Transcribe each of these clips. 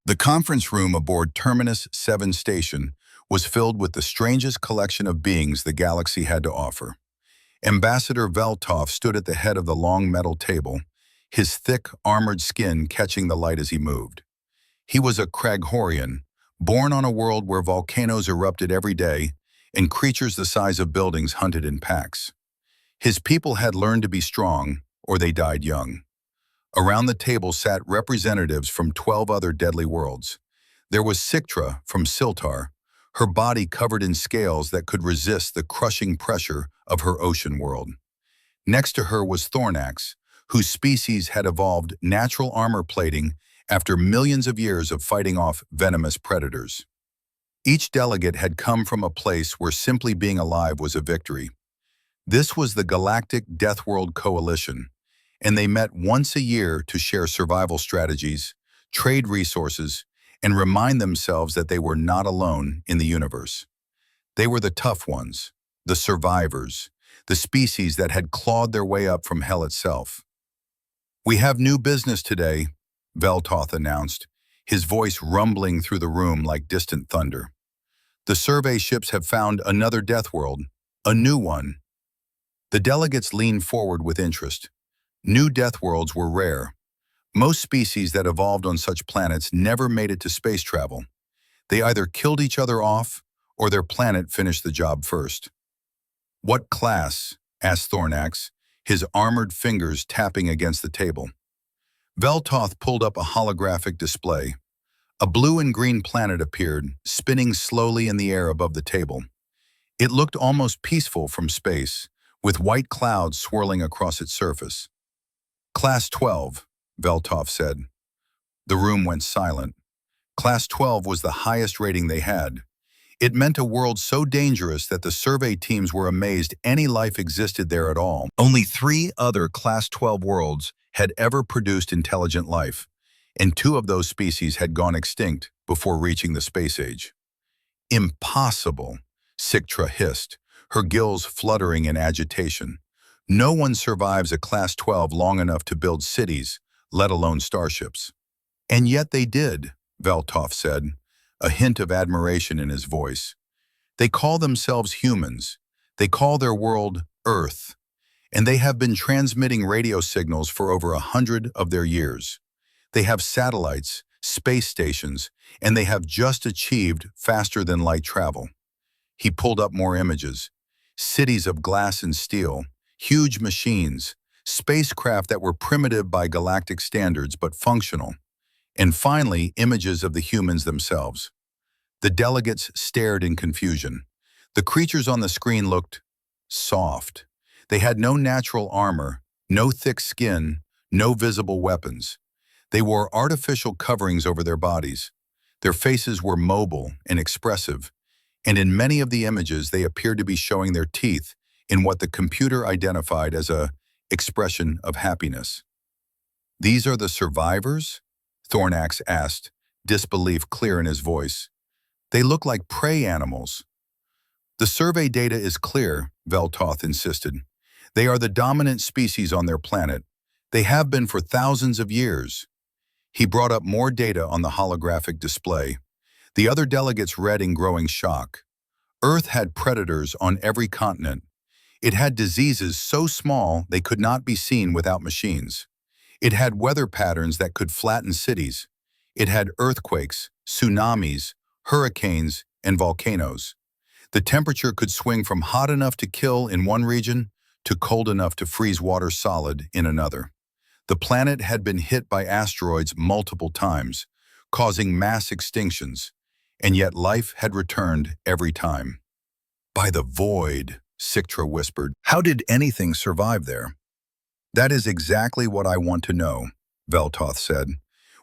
The conference room aboard Terminus 7 station was filled with the strangest collection of beings the galaxy had to offer. Ambassador Veltov stood at the head of the long metal table, his thick, armored skin catching the light as he moved. He was a Kraghorian, born on a world where volcanoes erupted every day and creatures the size of buildings hunted in packs. His people had learned to be strong, or they died young. Around the table sat representatives from 12 other deadly worlds. There was Siktra from Siltar, her body covered in scales that could resist the crushing pressure of her ocean world. Next to her was Thornax, whose species had evolved natural armor plating after millions of years of fighting off venomous predators. Each delegate had come from a place where simply being alive was a victory. This was the Galactic Deathworld Coalition, and they met once a year to share survival strategies, trade resources, and remind themselves that they were not alone in the universe. They were the tough ones, the survivors, the species that had clawed their way up from hell itself. "We have new business today," Veltoth announced, his voice rumbling through the room like distant thunder. "The survey ships have found another death world, a new one." The delegates leaned forward with interest. New death worlds were rare. Most species that evolved on such planets never made it to space travel. They either killed each other off, or their planet finished the job first. "What class?" asked Thornax, his armored fingers tapping against the table. Veltoth pulled up a holographic display. A blue and green planet appeared, spinning slowly in the air above the table. It looked almost peaceful from space, with white clouds swirling across its surface. "Class 12, Veltoth said. The room went silent. Class 12 was the highest rating they had. It meant a world so dangerous that the survey teams were amazed any life existed there at all. Only 3 other Class 12 worlds had ever produced intelligent life, and 2 of those species had gone extinct before reaching the space age. "Impossible," Siktra hissed, her gills fluttering in agitation. "No one survives a Class 12 long enough to build cities, let alone starships." "And yet they did," Veltoth said, a hint of admiration in his voice. "They call themselves humans. They call their world Earth. And they have been transmitting radio signals for over 100 of their years. They have satellites, space stations, and they have just achieved faster-than-light travel." He pulled up more images. Cities of glass and steel, huge machines, spacecraft that were primitive by galactic standards but functional, and finally images of the humans themselves. The delegates stared in confusion. The creatures on the screen looked soft. They had no natural armor, no thick skin, no visible weapons. They wore artificial coverings over their bodies. Their faces were mobile and expressive, and in many of the images they appeared to be showing their teeth in what the computer identified as a expression of happiness. "These are the survivors?" Thornax asked, disbelief clear in his voice. "They look like prey animals." "The survey data is clear," Veltoth insisted. "They are the dominant species on their planet. They have been for thousands of years." He brought up more data on the holographic display. The other delegates read in growing shock. Earth had predators on every continent. It had diseases so small they could not be seen without machines. It had weather patterns that could flatten cities. It had earthquakes, tsunamis, hurricanes, and volcanoes. The temperature could swing from hot enough to kill in one region to cold enough to freeze water solid in another. The planet had been hit by asteroids multiple times, causing mass extinctions, and yet life had returned every time. "By the void," Siktra whispered. "How did anything survive there?" "That is exactly what I want to know," Veltoth said,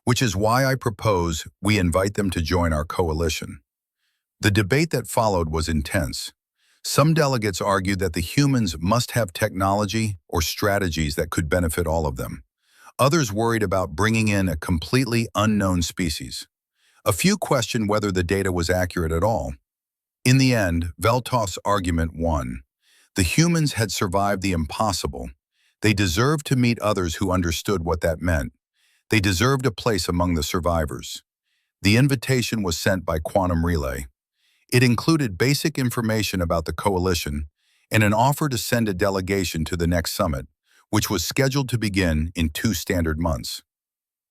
"which is why I propose we invite them to join our coalition." The debate that followed was intense. Some delegates argued that the humans must have technology or strategies that could benefit all of them. Others worried about bringing in a completely unknown species. A few questioned whether the data was accurate at all. In the end, Veltoth's argument won. The humans had survived the impossible. They deserved to meet others who understood what that meant. They deserved a place among the survivors. The invitation was sent by quantum relay. It included basic information about the coalition and an offer to send a delegation to the next summit, which was scheduled to begin in 2 standard months.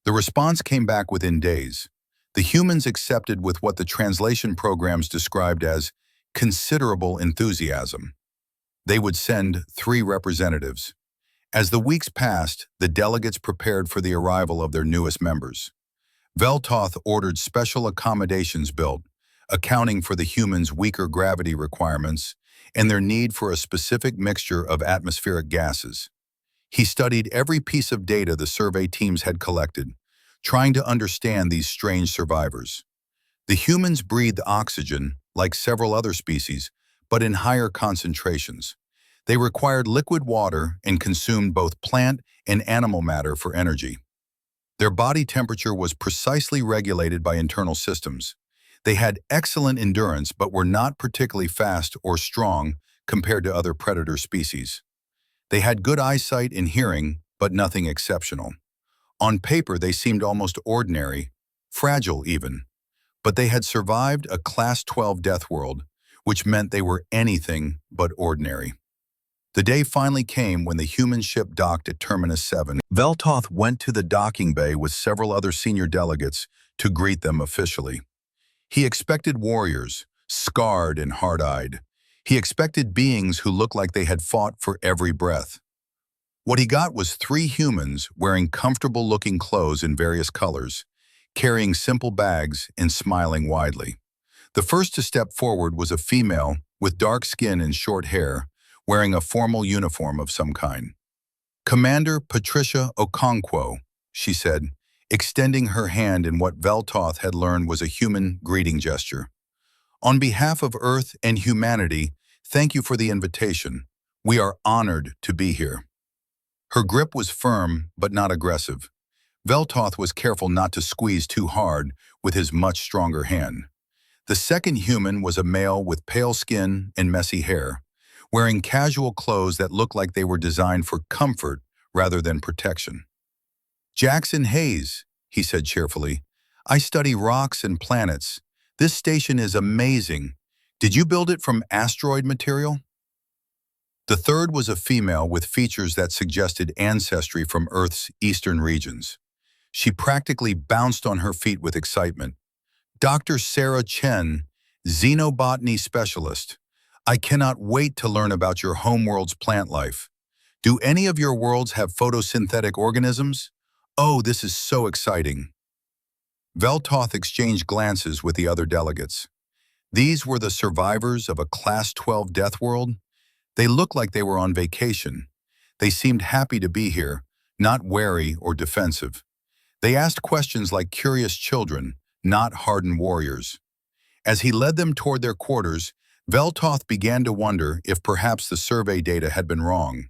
The response came back within days. The humans accepted with what the translation programs described as considerable enthusiasm. They would send 3 representatives. As the weeks passed, the delegates prepared for the arrival of their newest members. Veltoth ordered special accommodations built, accounting for the humans' weaker gravity requirements and their need for a specific mixture of atmospheric gases. He studied every piece of data the survey teams had collected, trying to understand these strange survivors. The humans breathed oxygen, like several other species, but in higher concentrations. They required liquid water and consumed both plant and animal matter for energy. Their body temperature was precisely regulated by internal systems. They had excellent endurance but were not particularly fast or strong compared to other predator species. They had good eyesight and hearing, but nothing exceptional. On paper, they seemed almost ordinary, fragile even. But they had survived a Class 12 Deathworld, which meant they were anything but ordinary. The day finally came when the human ship docked at Terminus 7. Veltoth went to the docking bay with several other senior delegates to greet them officially. He expected warriors, scarred and hard-eyed. He expected beings who looked like they had fought for every breath. What he got was 3 humans wearing comfortable-looking clothes in various colors, carrying simple bags and smiling widely. The first to step forward was a female with dark skin and short hair, wearing a formal uniform of some kind. "Commander Patricia Okonkwo," she said, extending her hand in what Veltoth had learned was a human greeting gesture. "On behalf of Earth and humanity, thank you for the invitation. We are honored to be here." Her grip was firm but not aggressive. Veltoth was careful not to squeeze too hard with his much stronger hand. The second human was a male with pale skin and messy hair, wearing casual clothes that looked like they were designed for comfort rather than protection. "Jackson Hayes," he said cheerfully. "I study rocks and planets. This station is amazing. Did you build it from asteroid material?" The third was a female with features that suggested ancestry from Earth's eastern regions. She practically bounced on her feet with excitement. "Dr. Sarah Chen, xenobotany specialist. I cannot wait to learn about your homeworld's plant life. Do any of your worlds have photosynthetic organisms? Oh, this is so exciting." Veltoth exchanged glances with the other delegates. These were the survivors of a Class 12 Deathworld. They looked like they were on vacation. They seemed happy to be here, not wary or defensive. They asked questions like curious children, not hardened warriors. As he led them toward their quarters, Veltoth began to wonder if perhaps the survey data had been wrong.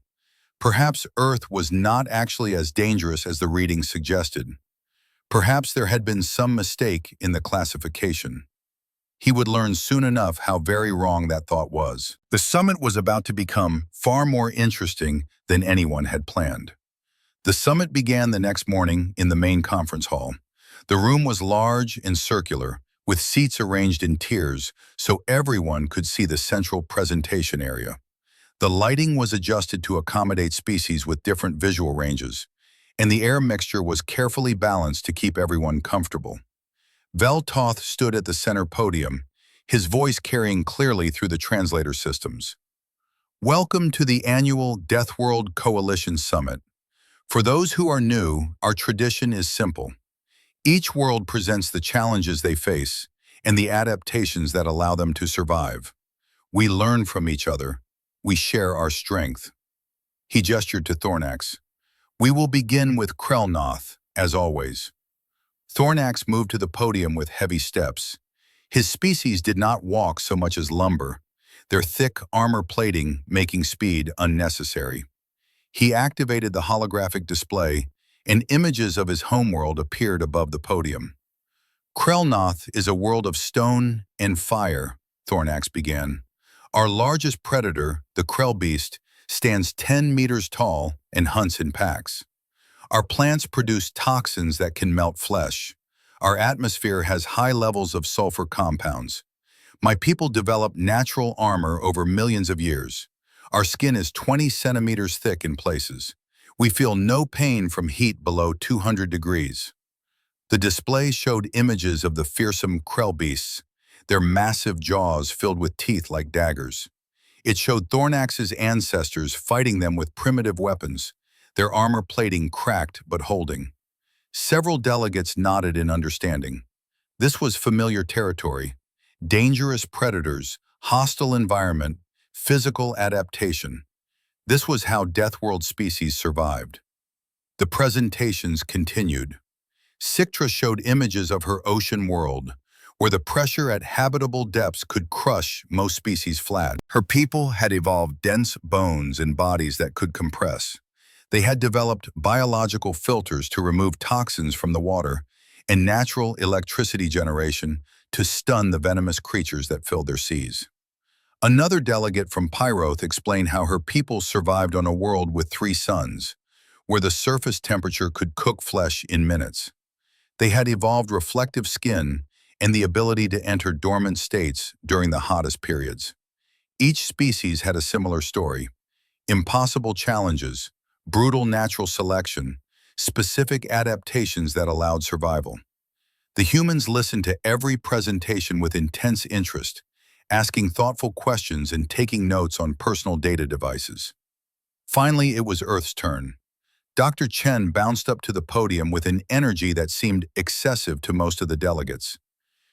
Perhaps Earth was not actually as dangerous as the readings suggested. Perhaps there had been some mistake in the classification. He would learn soon enough how very wrong that thought was. The summit was about to become far more interesting than anyone had planned. The summit began the next morning in the main conference hall. The room was large and circular, with seats arranged in tiers so everyone could see the central presentation area. The lighting was adjusted to accommodate species with different visual ranges, and the air mixture was carefully balanced to keep everyone comfortable. Veltoth stood at the center podium, his voice carrying clearly through the translator systems. "Welcome to the annual Deathworld Coalition Summit. For those who are new, our tradition is simple. Each world presents the challenges they face and the adaptations that allow them to survive. We learn from each other. We share our strength." He gestured to Thornax. "We will begin with Krelnoth, as always." Thornax moved to the podium with heavy steps. His species did not walk so much as lumber, their thick armor plating making speed unnecessary. He activated the holographic display, and images of his homeworld appeared above the podium. "Krelnoth is a world of stone and fire," Thornax began. "Our largest predator, the Krell beast, stands 10 meters tall and hunts in packs. Our plants produce toxins that can melt flesh. Our atmosphere has high levels of sulfur compounds. My people developed natural armor over millions of years. Our skin is 20 centimeters thick in places. We feel no pain from heat below 200 degrees. The display showed images of the fearsome Krell beasts, their massive jaws filled with teeth like daggers. It showed Thornax's ancestors fighting them with primitive weapons, their armor plating cracked but holding. Several delegates nodded in understanding. This was familiar territory. Dangerous predators, hostile environment, physical adaptation. This was how Deathworld species survived. The presentations continued. Sictra showed images of her ocean world, where the pressure at habitable depths could crush most species flat. Her people had evolved dense bones and bodies that could compress. They had developed biological filters to remove toxins from the water and natural electricity generation to stun the venomous creatures that filled their seas. Another delegate from Pyroth explained how her people survived on a world with 3 suns, where the surface temperature could cook flesh in minutes. They had evolved reflective skin and the ability to enter dormant states during the hottest periods. Each species had a similar story: impossible challenges, brutal natural selection, specific adaptations that allowed survival. The humans listened to every presentation with intense interest, asking thoughtful questions and taking notes on personal data devices. Finally, it was Earth's turn. Dr. Chen bounced up to the podium with an energy that seemed excessive to most of the delegates.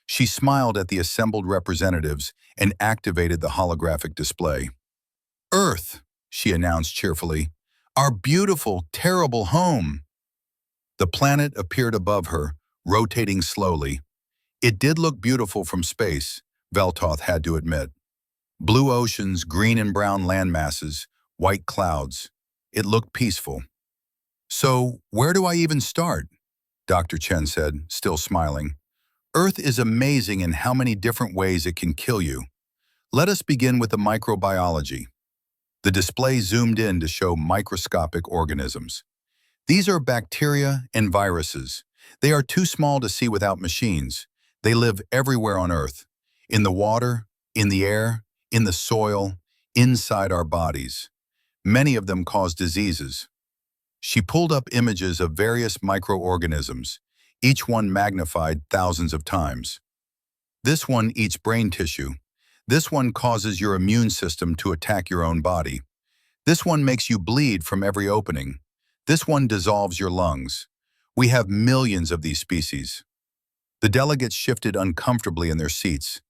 She smiled at the assembled representatives and activated the holographic display. "Earth," she announced cheerfully, "our beautiful, terrible home." The planet appeared above her, rotating slowly. It did look beautiful from space, Veltoth had to admit. Blue oceans, green and brown landmasses, white clouds. It looked peaceful. "So, where do I even start?" Dr. Chen said, still smiling. "Earth is amazing in how many different ways it can kill you. Let us begin with the microbiology." The display zoomed in to show microscopic organisms. These are bacteria and viruses. They are too small to see without machines. They live everywhere on Earth, in the water, in the air, in the soil, inside our bodies. Many of them cause diseases. She pulled up images of various microorganisms, each one magnified thousands of times. This one eats brain tissue. This one causes your immune system to attack your own body. This one makes you bleed from every opening. This one dissolves your lungs. We have millions of these species. The delegates shifted uncomfortably in their seats.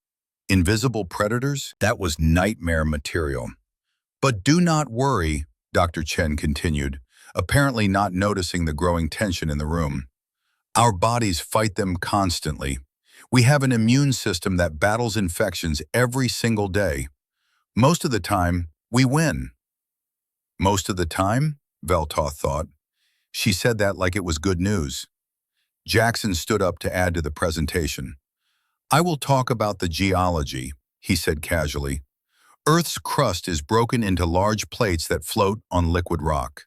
Invisible predators? That was nightmare material. "But do not worry," Dr. Chen continued, apparently not noticing the growing tension in the room. "Our bodies fight them constantly. We have an immune system that battles infections every single day. Most of the time, we win." "Most of the time?" Veltoth thought. She said that like it was good news. Jackson stood up to add to the presentation. "I will talk about the geology," he said casually. "Earth's crust is broken into large plates that float on liquid rock.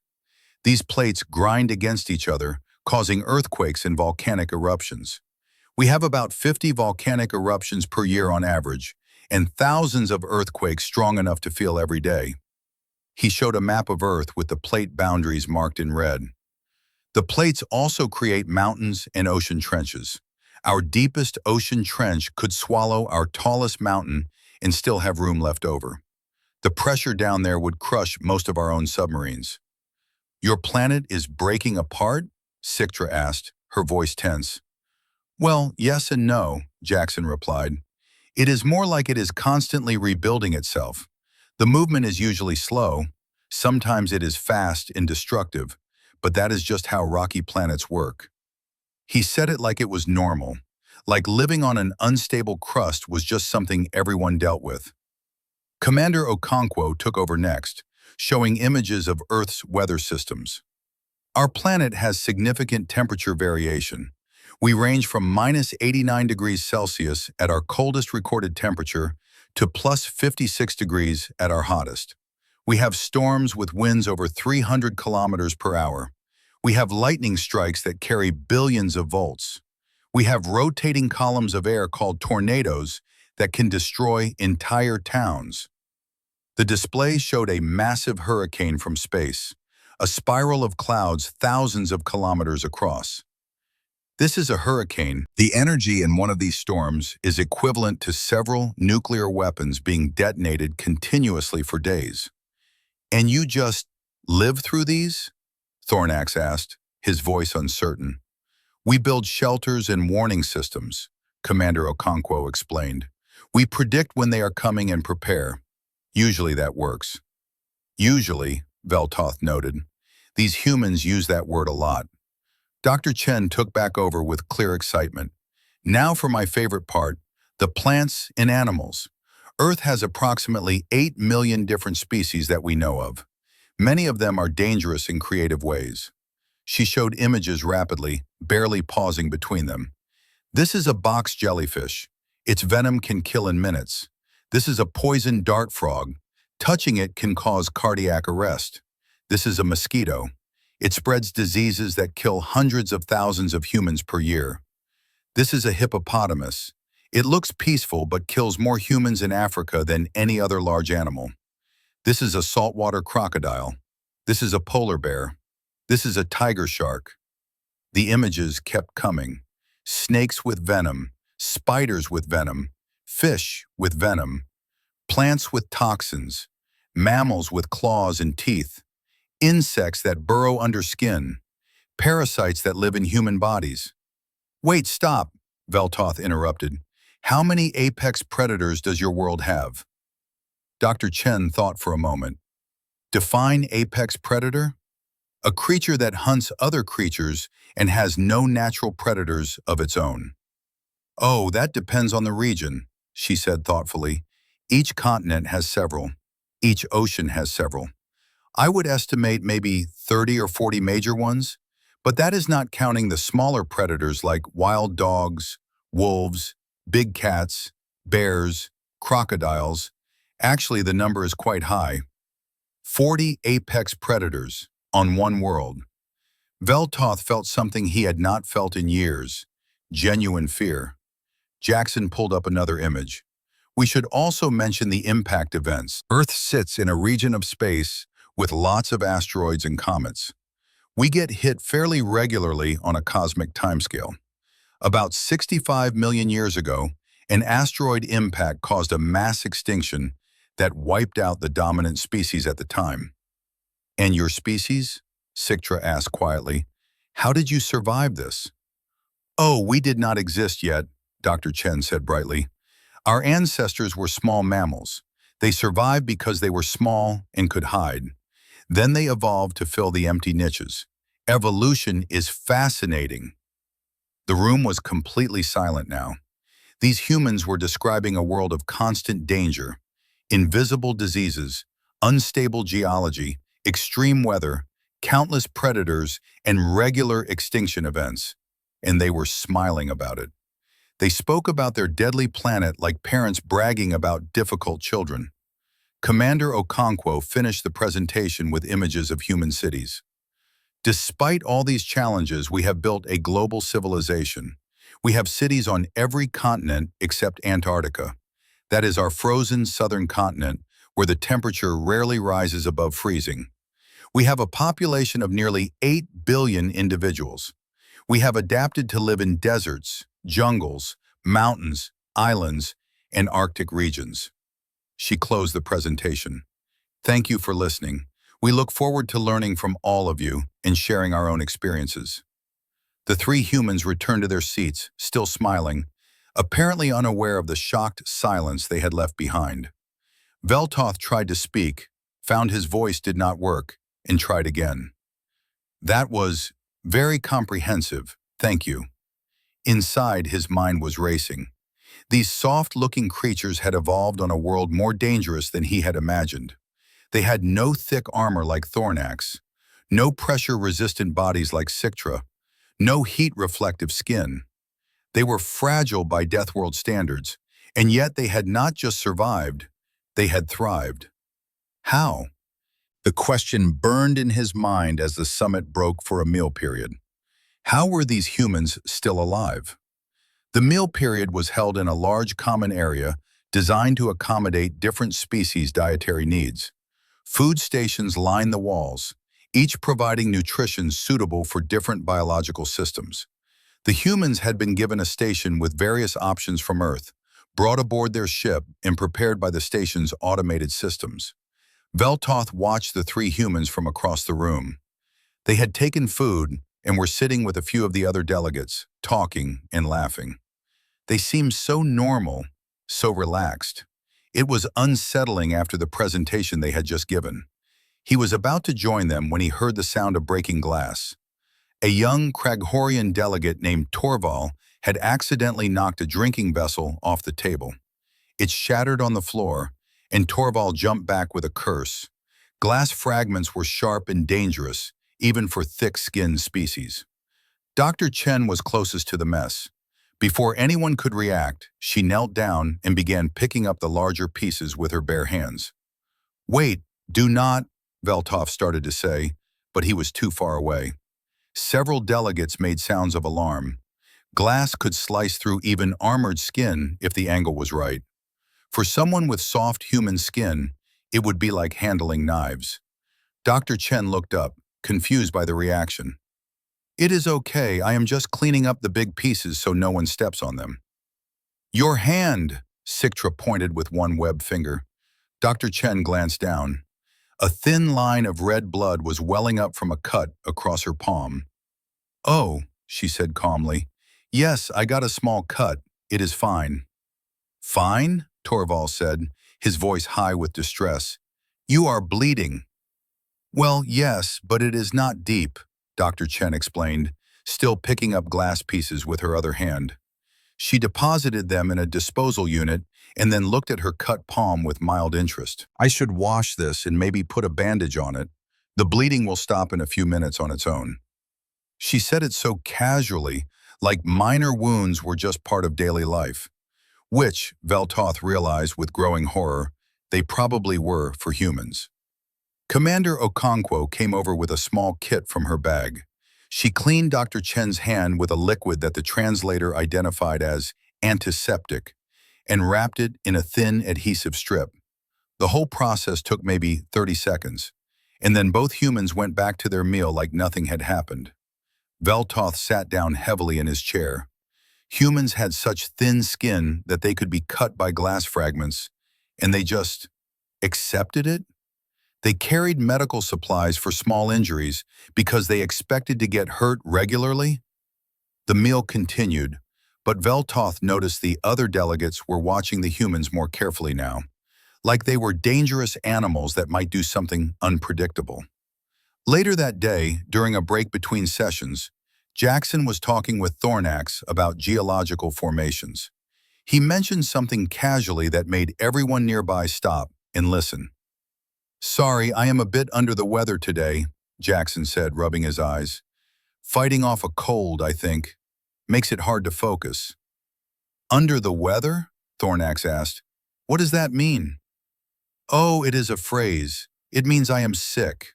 These plates grind against each other, causing earthquakes and volcanic eruptions. We have about 50 volcanic eruptions per year on average, and thousands of earthquakes strong enough to feel every day." He showed a map of Earth with the plate boundaries marked in red. The plates also create mountains and ocean trenches. Our deepest ocean trench could swallow our tallest mountain and still have room left over. The pressure down there would crush most of our own submarines. "Your planet is breaking apart?" Sictra asked, her voice tense. "Well, yes and no," Jackson replied. "It is more like it is constantly rebuilding itself. The movement is usually slow. Sometimes it is fast and destructive, but that is just how rocky planets work." He said it like it was normal, like living on an unstable crust was just something everyone dealt with. Commander Okonkwo took over next, showing images of Earth's weather systems. "Our planet has significant temperature variation. We range from -89 degrees Celsius at our coldest recorded temperature to +56 degrees at our hottest. We have storms with winds over 300 kilometers per hour. We have lightning strikes that carry billions of volts. We have rotating columns of air called tornadoes that can destroy entire towns. The display showed a massive hurricane from space, a spiral of clouds thousands of kilometers across. This is a hurricane. The energy in one of these storms is equivalent to several nuclear weapons being detonated continuously for days. And you just live through these? Thornax asked, his voice uncertain. We build shelters and warning systems, Commander Okonkwo explained. We predict when they are coming and prepare. Usually that works. Usually, Veltoth noted. These humans use that word a lot. Dr. Chen took back over with clear excitement. Now for my favorite part, the plants and animals. Earth has approximately 8 million different species that we know of. Many of them are dangerous in creative ways. She showed images rapidly, barely pausing between them. This is a box jellyfish. Its venom can kill in minutes. This is a poison dart frog. Touching it can cause cardiac arrest. This is a mosquito. It spreads diseases that kill hundreds of thousands of humans per year. This is a hippopotamus. It looks peaceful but kills more humans in Africa than any other large animal. This is a saltwater crocodile. This is a polar bear. This is a tiger shark. The images kept coming. Snakes with venom, spiders with venom, fish with venom, plants with toxins, mammals with claws and teeth, insects that burrow under skin, parasites that live in human bodies. Wait, stop, Veltoth interrupted. How many apex predators does your world have? Dr. Chen thought for a moment. Define apex predator? A creature that hunts other creatures and has no natural predators of its own. Oh, that depends on the region, she said thoughtfully. Each continent has several. Each ocean has several. I would estimate maybe 30 or 40 major ones, but that is not counting the smaller predators like wild dogs, wolves, big cats, bears, crocodiles. Actually, the number is quite high. 40 apex predators on one world. Veltoth felt something he had not felt in years, genuine fear. Jackson pulled up another image. We should also mention the impact events. Earth sits in a region of space with lots of asteroids and comets. We get hit fairly regularly on a cosmic timescale. About 65 million years ago, an asteroid impact caused a mass extinction that wiped out the dominant species at the time. And your species? Siktra asked quietly. How did you survive this? Oh, we did not exist yet, Dr. Chen said brightly. Our ancestors were small mammals. They survived because they were small and could hide. Then they evolved to fill the empty niches. Evolution is fascinating. The room was completely silent now. These humans were describing a world of constant danger, invisible diseases, unstable geology, extreme weather, countless predators, and regular extinction events. And they were smiling about it. They spoke about their deadly planet like parents bragging about difficult children. Commander Okonkwo finished the presentation with images of human cities. Despite all these challenges, we have built a global civilization. We have cities on every continent except Antarctica. That is our frozen southern continent, where the temperature rarely rises above freezing. We have a population of nearly 8 billion individuals. We have adapted to live in deserts, jungles, mountains, islands, and Arctic regions. She closed the presentation. Thank you for listening. We look forward to learning from all of you and sharing our own experiences. The three humans returned to their seats, still smiling, apparently unaware of the shocked silence they had left behind. Veltoth tried to speak, found his voice did not work, and tried again. That was very comprehensive, thank you. Inside, his mind was racing. These soft-looking creatures had evolved on a world more dangerous than he had imagined. They had no thick armor like Thornax, no pressure-resistant bodies like Siktra, no heat-reflective skin. They were fragile by Deathworld standards, and yet they had not just survived, they had thrived. How? The question burned in his mind as the summit broke for a meal period. How were these humans still alive? The meal period was held in a large common area designed to accommodate different species' dietary needs. Food stations lined the walls, each providing nutrition suitable for different biological systems. The humans had been given a station with various options from Earth, brought aboard their ship and prepared by the station's automated systems. Veltoth watched the three humans from across the room. They had taken food and were sitting with a few of the other delegates, talking and laughing. They seemed so normal, so relaxed. It was unsettling after the presentation they had just given. He was about to join them when he heard the sound of breaking glass. A young Kraghorian delegate named Torval had accidentally knocked a drinking vessel off the table. It shattered on the floor, and Torval jumped back with a curse. Glass fragments were sharp and dangerous, even for thick-skinned species. Dr. Chen was closest to the mess. Before anyone could react, she knelt down and began picking up the larger pieces with her bare hands. "Wait, do not," Veltov started to say, but he was too far away. Several delegates made sounds of alarm. Glass could slice through even armored skin if the angle was right. For someone with soft human skin, it would be like handling knives. Dr. Chen looked up, confused by the reaction. "It is okay, I am just cleaning up the big pieces so no one steps on them." "Your hand," Siktra pointed with one webbed finger. Dr. Chen glanced down. A thin line of red blood was welling up from a cut across her palm. "Oh," she said calmly. "Yes, I got a small cut. It is fine." "Fine?" Torval said, his voice high with distress. "You are bleeding." "Well, yes, but it is not deep," Dr. Chen explained, still picking up glass pieces with her other hand. She deposited them in a disposal unit and then looked at her cut palm with mild interest. "I should wash this and maybe put a bandage on it. The bleeding will stop in a few minutes on its own." She said it so casually, like minor wounds were just part of daily life, which, Veltoth realized with growing horror, they probably were for humans. Commander Okonkwo came over with a small kit from her bag. She cleaned Dr. Chen's hand with a liquid that the translator identified as antiseptic and wrapped it in a thin adhesive strip. The whole process took maybe 30 seconds, and then both humans went back to their meal like nothing had happened. Veltoth sat down heavily in his chair. Humans had such thin skin that they could be cut by glass fragments, and they just accepted it? They carried medical supplies for small injuries because they expected to get hurt regularly? The meal continued, but Veltoth noticed the other delegates were watching the humans more carefully now, like they were dangerous animals that might do something unpredictable. Later that day, during a break between sessions, Jackson was talking with Thornax about geological formations. He mentioned something casually that made everyone nearby stop and listen. "Sorry, I am a bit under the weather today," Jackson said, rubbing his eyes. "Fighting off a cold, I think. Makes it hard to focus." "Under the weather?" Thornax asked. "What does that mean?" "Oh, it is a phrase. It means I am sick.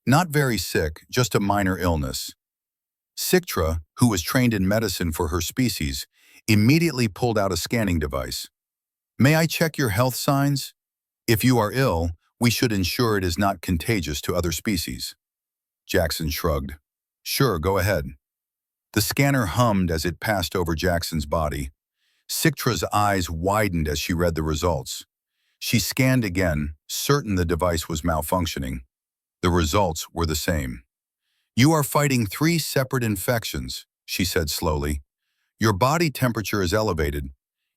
Not very sick, just a minor illness." Siktra, who was trained in medicine for her species, immediately pulled out a scanning device. "May I check your health signs? If you are ill, we should ensure it is not contagious to other species." Jackson shrugged. "Sure, go ahead." The scanner hummed as it passed over Jackson's body. Siktra's eyes widened as she read the results. She scanned again, certain the device was malfunctioning. The results were the same. "You are fighting 3 separate infections," she said slowly. "Your body temperature is elevated.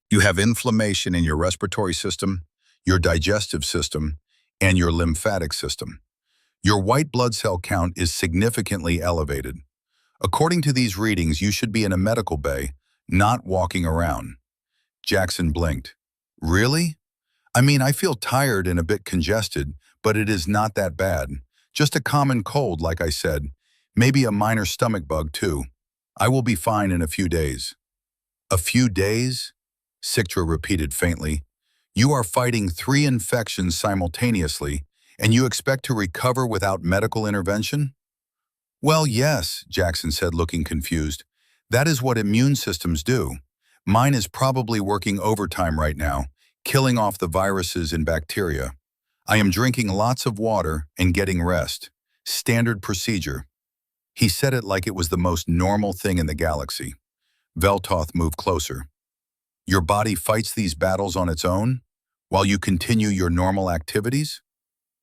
You have inflammation in your respiratory system, your digestive system, and your lymphatic system. Your white blood cell count is significantly elevated. According to these readings, you should be in a medical bay, not walking around." Jackson blinked. "Really? I mean, I feel tired and a bit congested, but it is not that bad. Just a common cold, like I said. Maybe a minor stomach bug, too. I will be fine in a few days." "A few days?" Siktra repeated faintly. "You are fighting 3 infections simultaneously, and you expect to recover without medical intervention?" "Well, yes," Jackson said, looking confused. "That is what immune systems do. Mine is probably working overtime right now, killing off the viruses and bacteria. I am drinking lots of water and getting rest. Standard procedure. He said it like it was the most normal thing in the galaxy. Veltoth moved closer. Your body fights these battles on its own, while you continue your normal activities?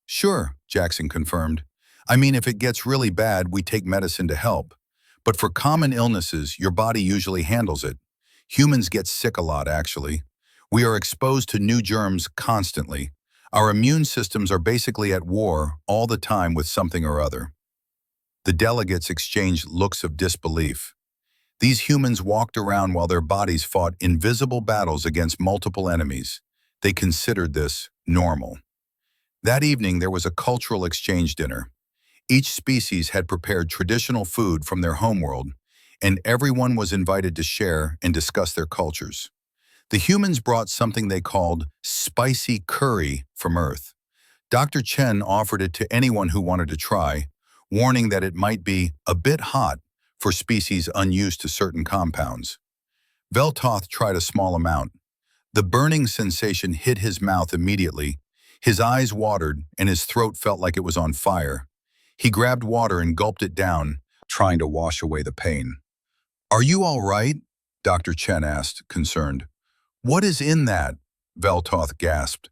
Sure, Jackson confirmed. I mean, if it gets really bad, we take medicine to help. But for common illnesses, your body usually handles it. Humans get sick a lot, actually. We are exposed to new germs constantly. Our immune systems are basically at war all the time with something or other. The delegates exchanged looks of disbelief. These humans walked around while their bodies fought invisible battles against multiple enemies. They considered this normal. That evening, there was a cultural exchange dinner. Each species had prepared traditional food from their homeworld, and everyone was invited to share and discuss their cultures. The humans brought something they called spicy curry from Earth. Dr. Chen offered it to anyone who wanted to try, warning that it might be a bit hot for species unused to certain compounds. Veltoth tried a small amount. The burning sensation hit his mouth immediately. His eyes watered and his throat felt like it was on fire. He grabbed water and gulped it down, trying to wash away the pain. Are you all right? Dr. Chen asked, concerned. What is in that? Veltoth gasped.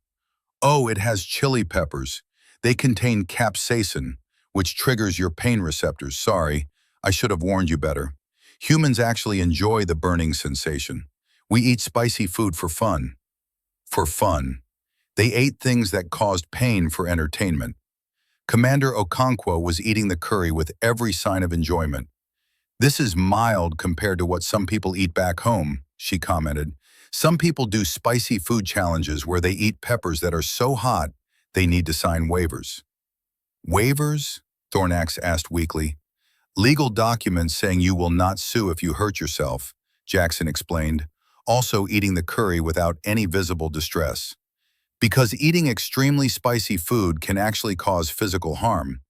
Oh, it has chili peppers. They contain capsaicin, which triggers your pain receptors. Sorry, I should have warned you better. Humans actually enjoy the burning sensation. We eat spicy food for fun. For fun. They ate things that caused pain for entertainment. Commander Okonkwo was eating the curry with every sign of enjoyment. This is mild compared to what some people eat back home, she commented. Some people do spicy food challenges where they eat peppers that are so hot they need to sign waivers. Waivers? Thornax asked weakly. Legal documents saying you will not sue if you hurt yourself, Jackson explained, also eating the curry without any visible distress. Because eating extremely spicy food can actually cause physical harm,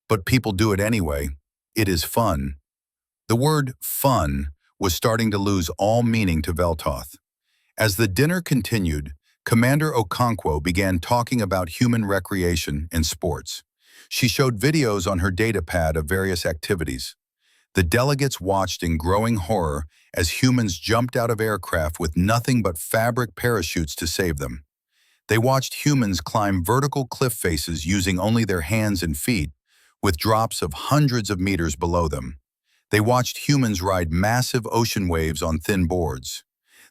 but people do it anyway. It is fun. The word fun was starting to lose all meaning to Veltoth. As the dinner continued, Commander Okonkwo began talking about human recreation and sports. She showed videos on her datapad of various activities. The delegates watched in growing horror as humans jumped out of aircraft with nothing but fabric parachutes to save them. They watched humans climb vertical cliff faces using only their hands and feet, with drops of hundreds of meters below them. They watched humans ride massive ocean waves on thin boards.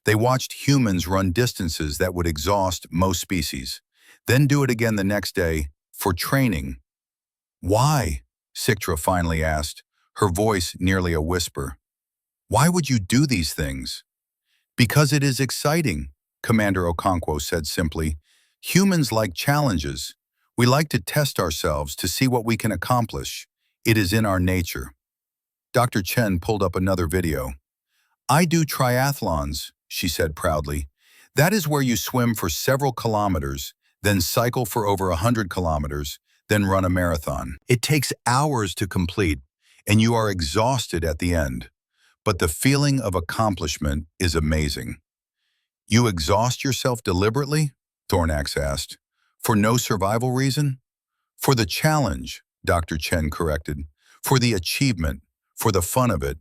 They watched humans run distances that would exhaust most species, then do it again the next day for training. Why? Siktra finally asked, her voice nearly a whisper. Why would you do these things? Because it is exciting, Commander Okonkwo said simply. Humans like challenges. We like to test ourselves to see what we can accomplish. It is in our nature. Dr. Chen pulled up another video. I do triathlons, she said proudly. That is where you swim for several kilometers, then cycle for over 100 kilometers, then run a marathon. It takes hours to complete, and you are exhausted at the end. But the feeling of accomplishment is amazing. You exhaust yourself deliberately? Thornax asked. For no survival reason? For the challenge, Dr. Chen corrected. For the achievement, for the fun of it.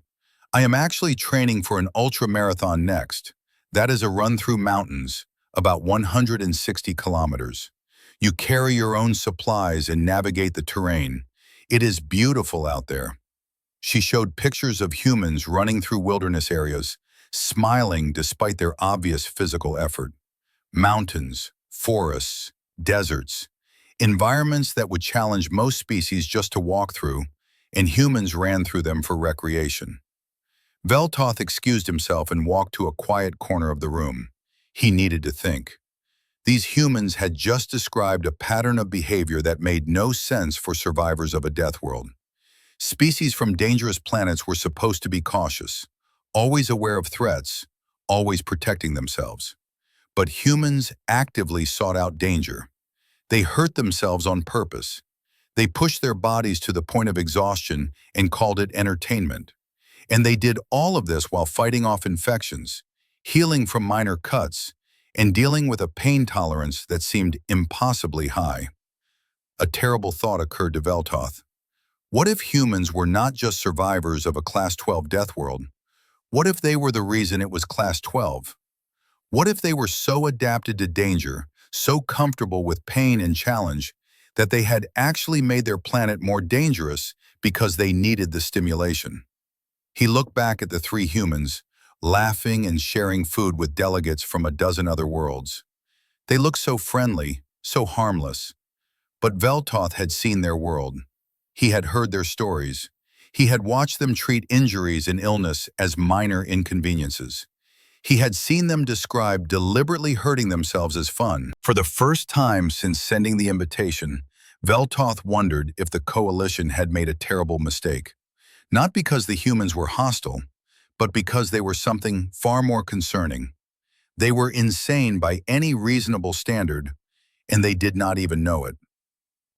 I am actually training for an ultra-marathon next. That is a run through mountains, about 160 kilometers. You carry your own supplies and navigate the terrain. It is beautiful out there. She showed pictures of humans running through wilderness areas, smiling despite their obvious physical effort. Mountains, forests, deserts, environments that would challenge most species just to walk through, and humans ran through them for recreation. Veltoth excused himself and walked to a quiet corner of the room. He needed to think. These humans had just described a pattern of behavior that made no sense for survivors of a death world. Species from dangerous planets were supposed to be cautious, always aware of threats, always protecting themselves. But humans actively sought out danger. They hurt themselves on purpose. They pushed their bodies to the point of exhaustion and called it entertainment. And they did all of this while fighting off infections. healing from minor cuts, and dealing with a pain tolerance that seemed impossibly high. A terrible thought occurred to Veltoth. What if humans were not just survivors of a Class 12 death world? What if they were the reason it was Class 12? What if they were so adapted to danger, so comfortable with pain and challenge, that they had actually made their planet more dangerous because they needed the stimulation? He looked back at the three humans, laughing and sharing food with delegates from a dozen other worlds. They looked so friendly, so harmless. But Veltoth had seen their world. He had heard their stories. He had watched them treat injuries and illness as minor inconveniences. He had seen them describe deliberately hurting themselves as fun. For the first time since sending the invitation, Veltoth wondered if the coalition had made a terrible mistake. Not because the humans were hostile, but because they were something far more concerning. They were insane by any reasonable standard, and they did not even know it.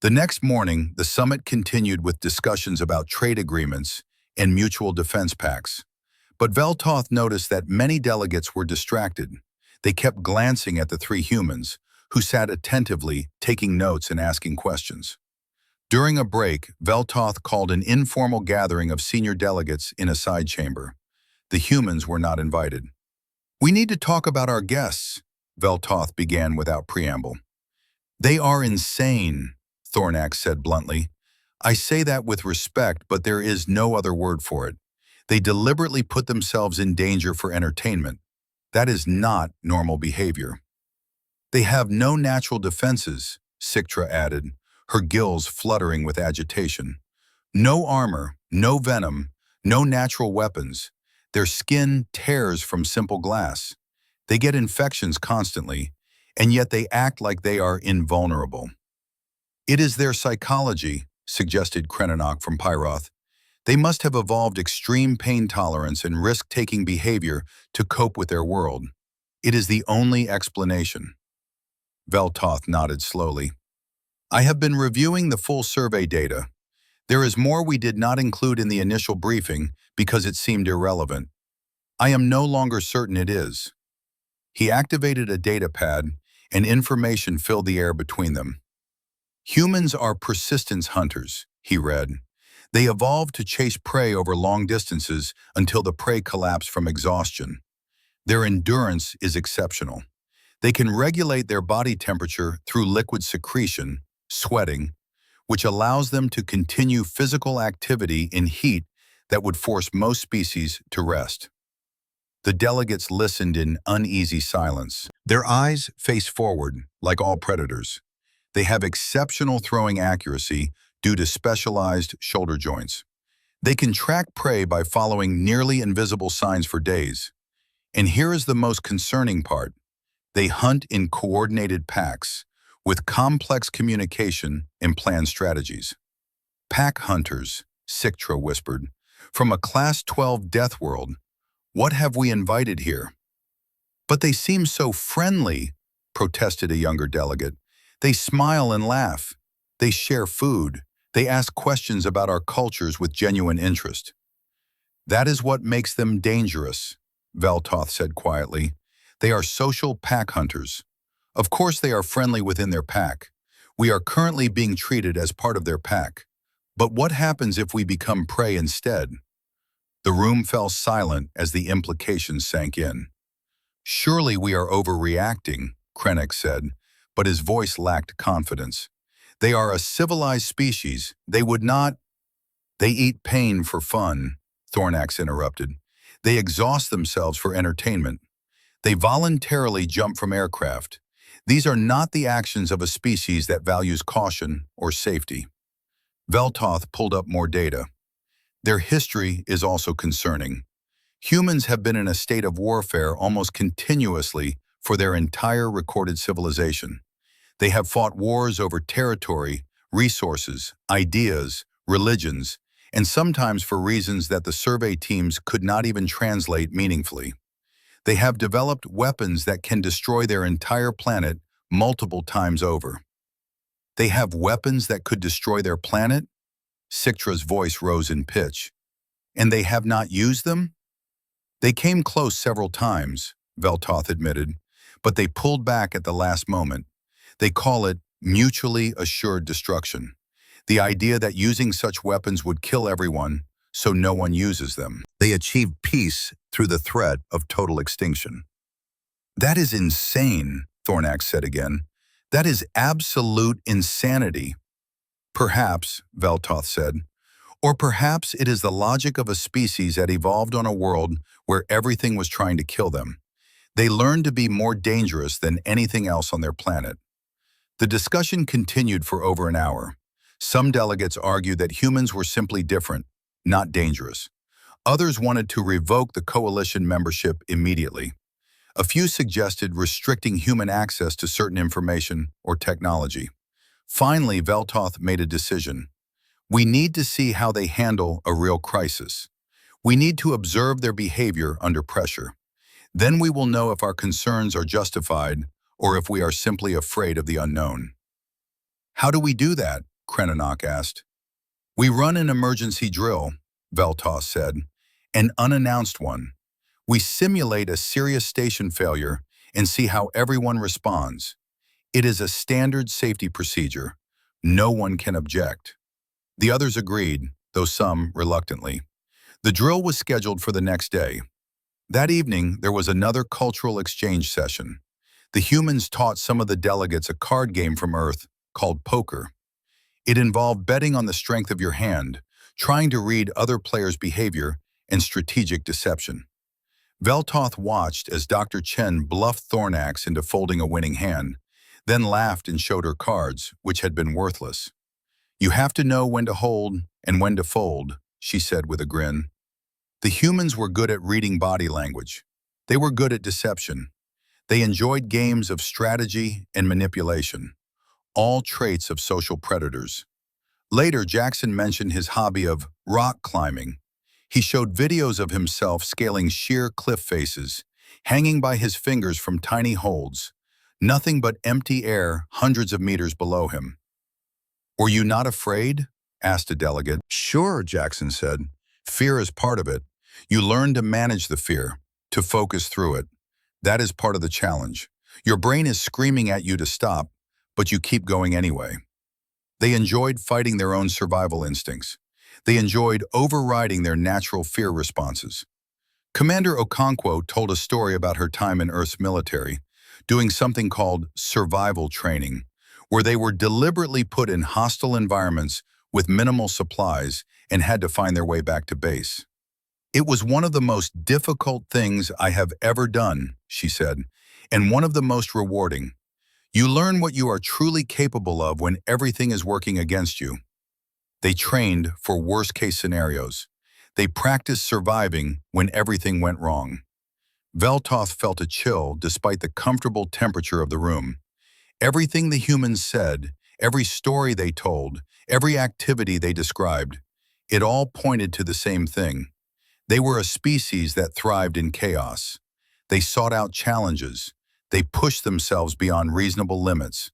The next morning, the summit continued with discussions about trade agreements and mutual defense pacts. But Veltoth noticed that many delegates were distracted. They kept glancing at the three humans, who sat attentively, taking notes and asking questions. During a break, Veltoth called an informal gathering of senior delegates in a side chamber. The humans were not invited. "We need to talk about our guests," Veltoth began without preamble. "They are insane," Thornax said bluntly. "I say that with respect, but there is no other word for it. They deliberately put themselves in danger for entertainment. That is not normal behavior." "They have no natural defenses," Sictra added, her gills fluttering with agitation. "No armor, no venom, no natural weapons. Their skin tears from simple glass. They get infections constantly, and yet they act like they are invulnerable." "It is their psychology," suggested Krenanok from Pyroth. "They must have evolved extreme pain tolerance and risk-taking behavior to cope with their world. It is the only explanation." Veltoth nodded slowly. "I have been reviewing the full survey data. There is more we did not include in the initial briefing because it seemed irrelevant. I am no longer certain it is." He activated a data pad, and information filled the air between them. "Humans are persistence hunters," he read. "They evolved to chase prey over long distances until the prey collapsed from exhaustion. Their endurance is exceptional. They can regulate their body temperature through liquid secretion, sweating, which allows them to continue physical activity in heat that would force most species to rest." The delegates listened in uneasy silence. Their eyes face forward, like all predators. They have exceptional throwing accuracy due to specialized shoulder joints. They can track prey by following nearly invisible signs for days. And here is the most concerning part. They hunt in coordinated packs, with complex communication and planned strategies. "Pack hunters," Sictra whispered. "From a Class 12 death world. What have we invited here?" "But they seem so friendly," protested a younger delegate. "They smile and laugh. They share food. They ask questions about our cultures with genuine interest." "That is what makes them dangerous," Veltoth said quietly. "They are social pack hunters. Of course they are friendly within their pack. We are currently being treated as part of their pack. But what happens if we become prey instead?" The room fell silent as the implications sank in. "Surely we are overreacting," Krennic said, but his voice lacked confidence. "They are a civilized species. They would not—" "They eat pain for fun," Thornax interrupted. "They exhaust themselves for entertainment. They voluntarily jump from aircraft. These are not the actions of a species that values caution or safety." Veltoth pulled up more data. "Their history is also concerning. Humans have been in a state of warfare almost continuously for their entire recorded civilization. They have fought wars over territory, resources, ideas, religions, and sometimes for reasons that the survey teams could not even translate meaningfully. They have developed weapons that can destroy their entire planet multiple times over." "They have weapons that could destroy their planet?" Sictra's voice rose in pitch. "And they have not used them?" "They came close several times," Veltoth admitted, but they pulled back at the last moment. They call it mutually assured destruction. The idea that using such weapons would kill everyone, so no one uses them. They achieve peace through the threat of total extinction. That is insane, Thornax said again. That is absolute insanity. Perhaps, Veltoth said, or perhaps it is the logic of a species that evolved on a world where everything was trying to kill them. They learned to be more dangerous than anything else on their planet. The discussion continued for over an hour. Some delegates argued that humans were simply different, not dangerous. Others wanted to revoke the coalition membership immediately. A few suggested restricting human access to certain information or technology. Finally, Veltoth made a decision. We need to see how they handle a real crisis. We need to observe their behavior under pressure. Then we will know if our concerns are justified or if we are simply afraid of the unknown. How do we do that? Krenanok asked. We run an emergency drill, Veltoth said, an unannounced one. We simulate a serious station failure and see how everyone responds. It is a standard safety procedure. No one can object. The others agreed, though some reluctantly. The drill was scheduled for the next day. That evening, there was another cultural exchange session. The humans taught some of the delegates a card game from Earth called poker. It involved betting on the strength of your hand, trying to read other players' behavior, and strategic deception. Veltoth watched as Dr. Chen bluffed Thornax into folding a winning hand, then laughed and showed her cards, which had been worthless. You have to know when to hold and when to fold, she said with a grin. The humans were good at reading body language. They were good at deception. They enjoyed games of strategy and manipulation, all traits of social predators. Later, Jackson mentioned his hobby of rock climbing. He showed videos of himself scaling sheer cliff faces, hanging by his fingers from tiny holds, nothing but empty air hundreds of meters below him. Were you not afraid? Asked a delegate. Sure, Jackson said. Fear is part of it. You learn to manage the fear, to focus through it. That is part of the challenge. Your brain is screaming at you to stop, but you keep going anyway. They enjoyed fighting their own survival instincts. They enjoyed overriding their natural fear responses. Commander Okonkwo told a story about her time in Earth's military, doing something called survival training, where they were deliberately put in hostile environments with minimal supplies and had to find their way back to base. It was one of the most difficult things I have ever done, she said, and one of the most rewarding. You learn what you are truly capable of when everything is working against you. They trained for worst-case scenarios. They practiced surviving when everything went wrong. Veltoth felt a chill despite the comfortable temperature of the room. Everything the humans said, every story they told, every activity they described, it all pointed to the same thing. They were a species that thrived in chaos. They sought out challenges. They pushed themselves beyond reasonable limits.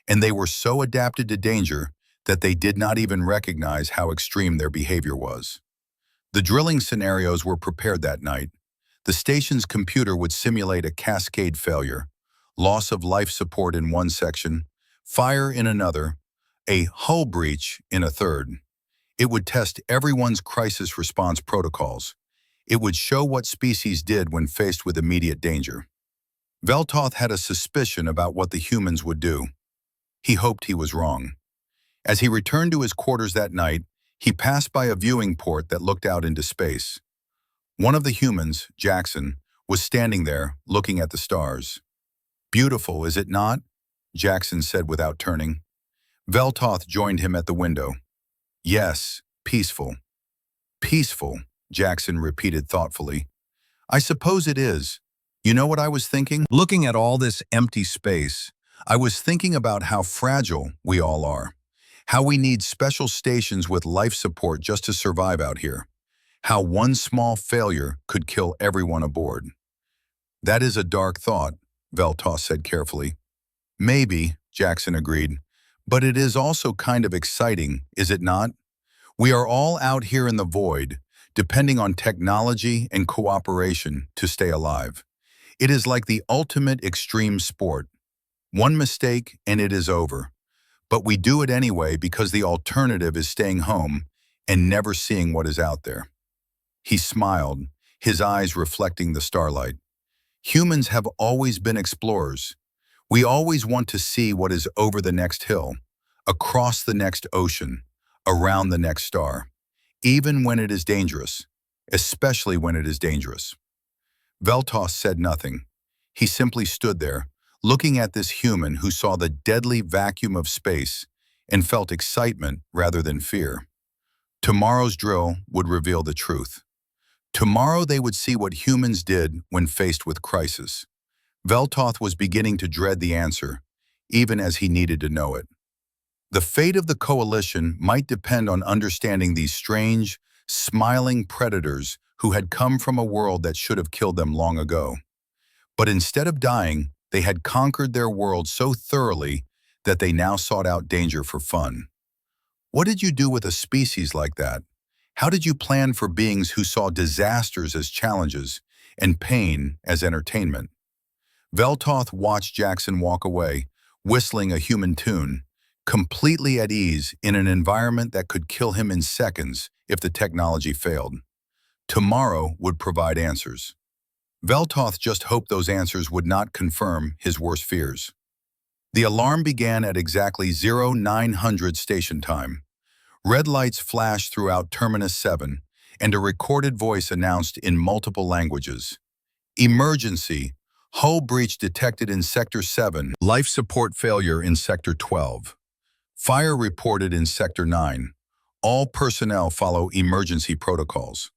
And they were so adapted to danger that they did not even recognize how extreme their behavior was. The drilling scenarios were prepared that night. The station's computer would simulate a cascade failure, loss of life support in one section, fire in another, a hull breach in a third. It would test everyone's crisis response protocols. It would show what species did when faced with immediate danger. Veltoth had a suspicion about what the humans would do. He hoped he was wrong. As he returned to his quarters that night, he passed by a viewing port that looked out into space. One of the humans, Jackson, was standing there, looking at the stars. Beautiful, is it not? Jackson said without turning. Veltoth joined him at the window. Yes, peaceful. Peaceful, Jackson repeated thoughtfully. I suppose it is. You know what I was thinking? Looking at all this empty space, I was thinking about how fragile we all are. How we need special stations with life support just to survive out here. How one small failure could kill everyone aboard. That is a dark thought, Veltoth said carefully. Maybe, Jackson agreed, but it is also kind of exciting, is it not? We are all out here in the void, depending on technology and cooperation to stay alive. It is like the ultimate extreme sport. One mistake and it is over. But we do it anyway because the alternative is staying home and never seeing what is out there. He smiled, his eyes reflecting the starlight. Humans have always been explorers. We always want to see what is over the next hill, across the next ocean, around the next star, even when it is dangerous, especially when it is dangerous. Veltos said nothing. He simply stood there, looking at this human who saw the deadly vacuum of space and felt excitement rather than fear. Tomorrow's drill would reveal the truth. Tomorrow they would see what humans did when faced with crisis. Veltoth was beginning to dread the answer, even as he needed to know it. The fate of the coalition might depend on understanding these strange, smiling predators who had come from a world that should have killed them long ago. But instead of dying, they had conquered their world so thoroughly that they now sought out danger for fun. What did you do with a species like that? How did you plan for beings who saw disasters as challenges and pain as entertainment? Veltoth watched Jackson walk away, whistling a human tune, completely at ease in an environment that could kill him in seconds if the technology failed. Tomorrow would provide answers. Veltoth just hoped those answers would not confirm his worst fears. The alarm began at exactly 0900 station time. Red lights flashed throughout Terminus 7, and a recorded voice announced in multiple languages. Emergency. Hull breach detected in Sector 7. Life support failure in Sector 12. Fire reported in Sector 9. All personnel follow emergency protocols.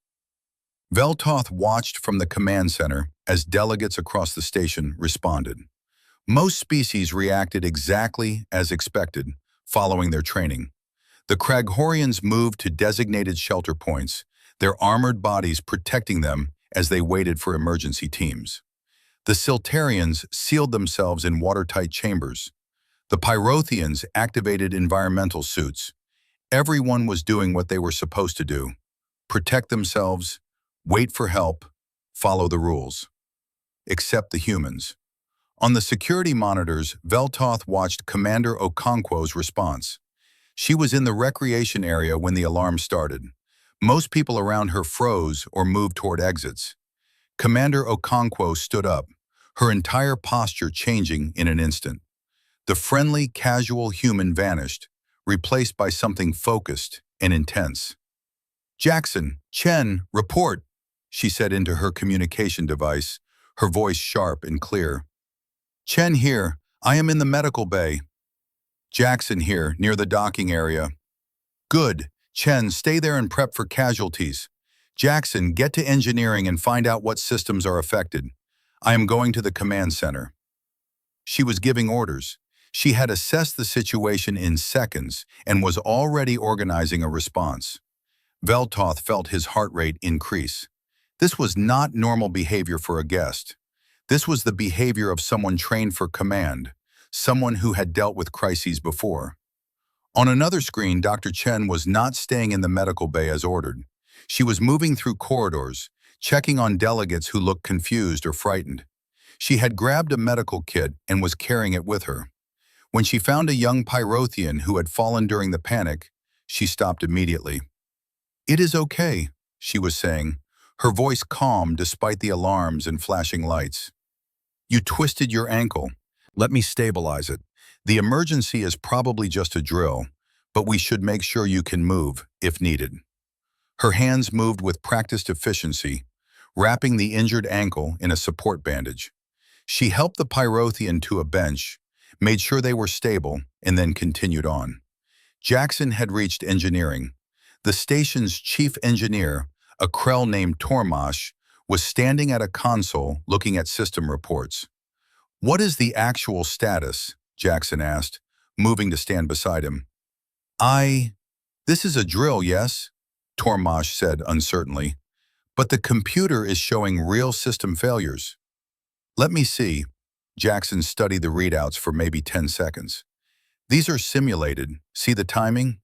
Veltoth watched from the command center as delegates across the station responded. Most species reacted exactly as expected, following their training. The Kraghorians moved to designated shelter points, their armored bodies protecting them as they waited for emergency teams. The Siltarians sealed themselves in watertight chambers. The Pyrothians activated environmental suits. Everyone was doing what they were supposed to do: protect themselves, wait for help, follow the rules. Except the humans. On the security monitors, Veltoth watched Commander Okonkwo's response. She was in the recreation area when the alarm started. Most people around her froze or moved toward exits. Commander Okonkwo stood up, her entire posture changing in an instant. The friendly, casual human vanished, replaced by something focused and intense. "Jackson, Chen, report," she said into her communication device, her voice sharp and clear. "Chen here. I am in the medical bay." "Jackson here, near the docking area." "Good. Chen, stay there and prep for casualties. Jackson, get to engineering and find out what systems are affected. I am going to the command center." She was giving orders. She had assessed the situation in seconds and was already organizing a response. Veltoth felt his heart rate increase. This was not normal behavior for a guest. This was the behavior of someone trained for command, someone who had dealt with crises before. On another screen, Dr. Chen was not staying in the medical bay as ordered. She was moving through corridors, checking on delegates who looked confused or frightened. She had grabbed a medical kit and was carrying it with her. When she found a young Pyrothian who had fallen during the panic, she stopped immediately. "It is okay," she was saying, her voice calm despite the alarms and flashing lights. "You twisted your ankle. Let me stabilize it. The emergency is probably just a drill, but we should make sure you can move if needed." Her hands moved with practiced efficiency, wrapping the injured ankle in a support bandage. She helped the Pyrothian to a bench, made sure they were stable, and then continued on. Jackson had reached engineering. The station's chief engineer, a Krell named Tormash, was standing at a console looking at system reports. "What is the actual status?" Jackson asked, moving to stand beside him. This is a drill, yes?" Tormash said uncertainly. "But the computer is showing real system failures." "Let me see." Jackson studied the readouts for maybe 10 seconds. "These are simulated. See the timing?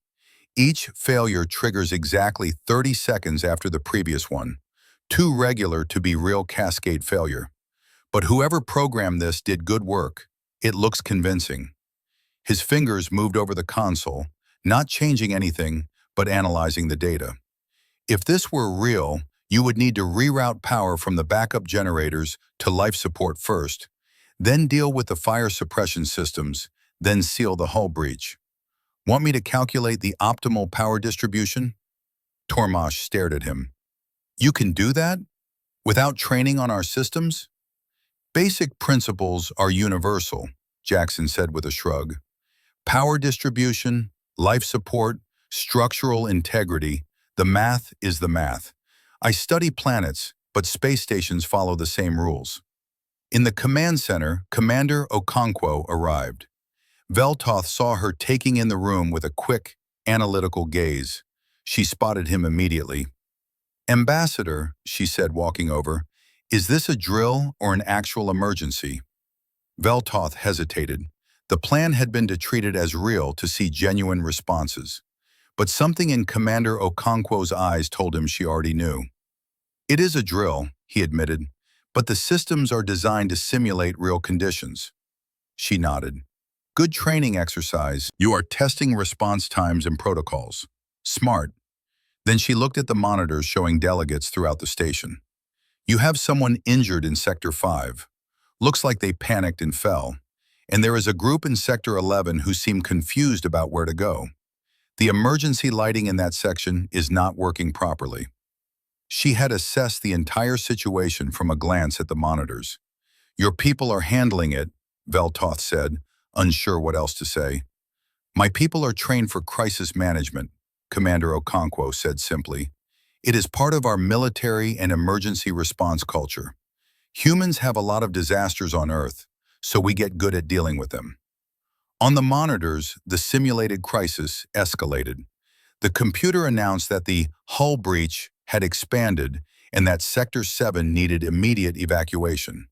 Each failure triggers exactly 30 seconds after the previous one. Too regular to be real cascade failure. But whoever programmed this did good work. It looks convincing. His fingers moved over the console, not changing anything, but analyzing the data. If this were real, you would need to reroute power from the backup generators to life support first, then deal with the fire suppression systems, then seal the hull breach. Want me to calculate the optimal power distribution? Tormash stared at him. You can do that? Without training on our systems? Basic principles are universal, Jackson said with a shrug. Power distribution, life support, structural integrity, the math is the math. I study planets, but space stations follow the same rules. In the command center, Commander Okonkwo arrived. Veltoth saw her taking in the room with a quick, analytical gaze. She spotted him immediately. Ambassador, she said walking over, is this a drill or an actual emergency? Veltoth hesitated. The plan had been to treat it as real to see genuine responses. But something in Commander Okonkwo's eyes told him she already knew. It is a drill, he admitted, but the systems are designed to simulate real conditions. She nodded. Good training exercise. You are testing response times and protocols. Smart. Then she looked at the monitors showing delegates throughout the station. You have someone injured in Sector 5. Looks like they panicked and fell. And there is a group in Sector 11 who seem confused about where to go. The emergency lighting in that section is not working properly. She had assessed the entire situation from a glance at the monitors. Your people are handling it, Veltoth said, unsure what else to say. My people are trained for crisis management, Commander Okonkwo said simply. It is part of our military and emergency response culture. Humans have a lot of disasters on Earth, so we get good at dealing with them. On the monitors, the simulated crisis escalated. The computer announced that the hull breach had expanded and that Sector 7 needed immediate evacuation.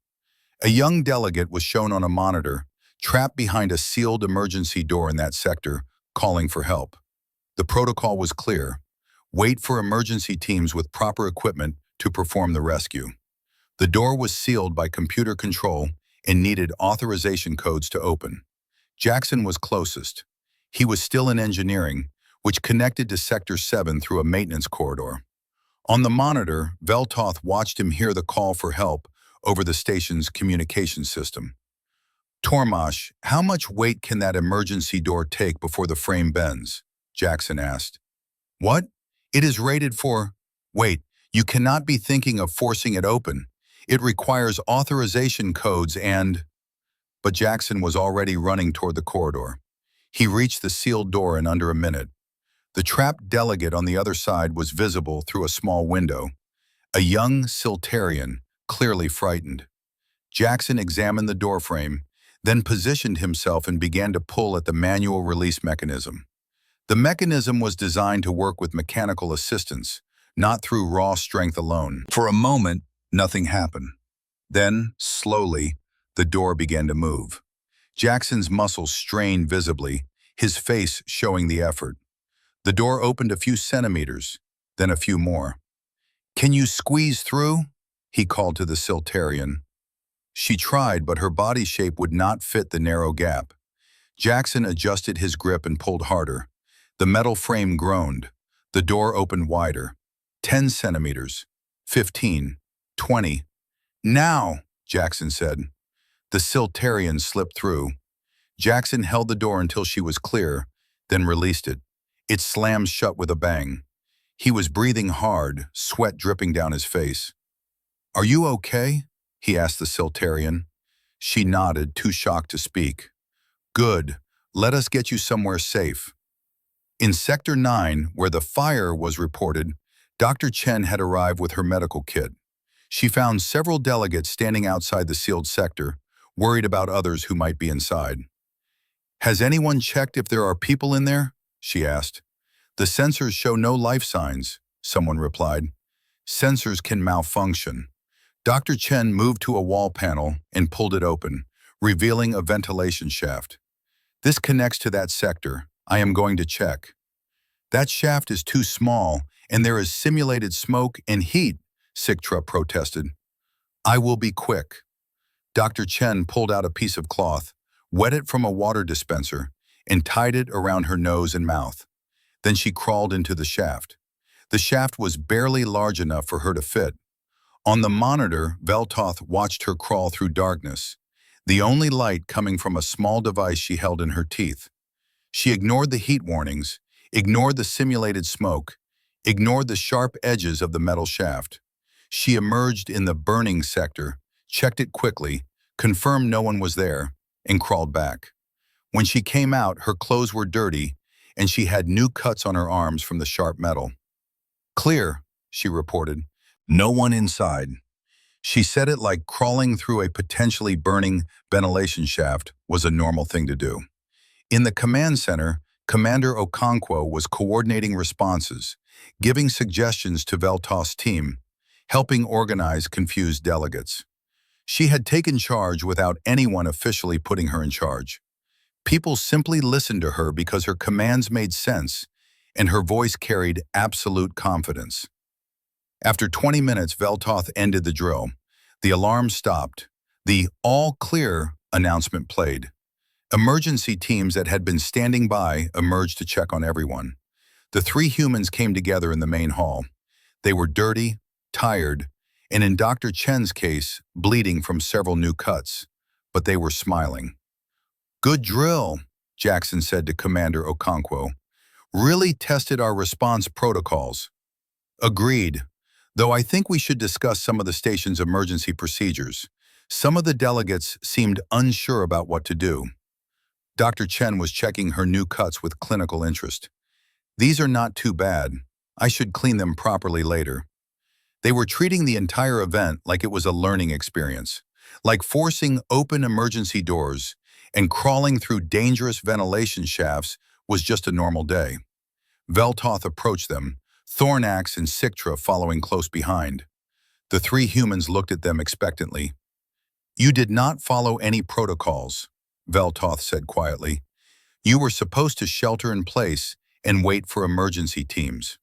A young delegate was shown on a monitor, trapped behind a sealed emergency door in that sector, calling for help. The protocol was clear. Wait for emergency teams with proper equipment to perform the rescue. The door was sealed by computer control and needed authorization codes to open. Jackson was closest. He was still in engineering, which connected to Sector 7 through a maintenance corridor. On the monitor, Veltoth watched him hear the call for help over the station's communication system. Tormash, how much weight can that emergency door take before the frame bends? Jackson asked. What? It is rated for... Wait, you cannot be thinking of forcing it open. It requires authorization codes and... But Jackson was already running toward the corridor. He reached the sealed door in under a minute. The trapped delegate on the other side was visible through a small window. A young Siltarian, clearly frightened. Jackson examined the doorframe, then positioned himself and began to pull at the manual release mechanism. The mechanism was designed to work with mechanical assistance, not through raw strength alone. For a moment, nothing happened. Then, slowly, the door began to move. Jackson's muscles strained visibly, his face showing the effort. The door opened a few centimeters, then a few more. Can you squeeze through? He called to the Siltarian. She tried, but her body shape would not fit the narrow gap. Jackson adjusted his grip and pulled harder. The metal frame groaned. The door opened wider. 10 centimeters. 15. 20. Now, Jackson said. The Siltarian slipped through. Jackson held the door until she was clear, then released it. It slammed shut with a bang. He was breathing hard, sweat dripping down his face. Are you okay? He asked the Siltarian. She nodded, too shocked to speak. Good. Let us get you somewhere safe. In Sector 9, where the fire was reported, Dr. Chen had arrived with her medical kit. She found several delegates standing outside the sealed sector, worried about others who might be inside. Has anyone checked if there are people in there? She asked. The sensors show no life signs, someone replied. Sensors can malfunction. Dr. Chen moved to a wall panel and pulled it open, revealing a ventilation shaft. This connects to that sector. I am going to check. That shaft is too small, and there is simulated smoke and heat, Siktra protested. I will be quick. Dr. Chen pulled out a piece of cloth, wet it from a water dispenser, and tied it around her nose and mouth. Then she crawled into the shaft. The shaft was barely large enough for her to fit. On the monitor, Veltoth watched her crawl through darkness, the only light coming from a small device she held in her teeth. She ignored the heat warnings, ignored the simulated smoke, ignored the sharp edges of the metal shaft. She emerged in the burning sector, checked it quickly, confirmed no one was there, and crawled back. When she came out, her clothes were dirty, and she had new cuts on her arms from the sharp metal. "Clear," she reported. "No one inside." She said it like crawling through a potentially burning ventilation shaft was a normal thing to do. In the command center, Commander Okonkwo was coordinating responses, giving suggestions to Veltoth's team, helping organize confused delegates. She had taken charge without anyone officially putting her in charge. People simply listened to her because her commands made sense, and her voice carried absolute confidence. After 20 minutes, Veltoth ended the drill. The alarm stopped. The "all clear" announcement played. Emergency teams that had been standing by emerged to check on everyone. The three humans came together in the main hall. They were dirty, tired, and in Dr. Chen's case, bleeding from several new cuts. But they were smiling. "Good drill," Jackson said to Commander Okonkwo. "Really tested our response protocols." "Agreed. Though I think we should discuss some of the station's emergency procedures. Some of the delegates seemed unsure about what to do." Dr. Chen was checking her new cuts with clinical interest. "These are not too bad. I should clean them properly later." They were treating the entire event like it was a learning experience, like forcing open emergency doors and crawling through dangerous ventilation shafts was just a normal day. Veltoth approached them, Thornax and Sictra following close behind. The three humans looked at them expectantly. "You did not follow any protocols," Veltoth said quietly. "You were supposed to shelter in place and wait for emergency teams."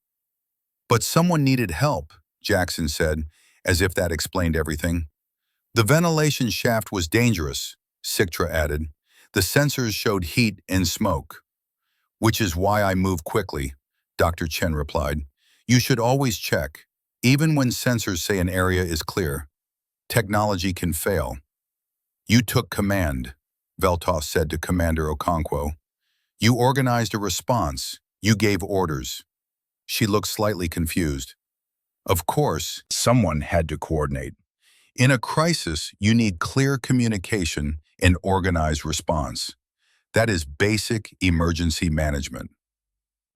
"But someone needed help," Jackson said, as if that explained everything. "The ventilation shaft was dangerous," Sictra added. "The sensors showed heat and smoke." "Which is why I move quickly," Dr. Chen replied. "You should always check, even when sensors say an area is clear. Technology can fail." "You took command," Veltoth said to Commander Okonkwo. "You organized a response. You gave orders." She looked slightly confused. "Of course, someone had to coordinate. In a crisis, you need clear communication and organized response. That is basic emergency management."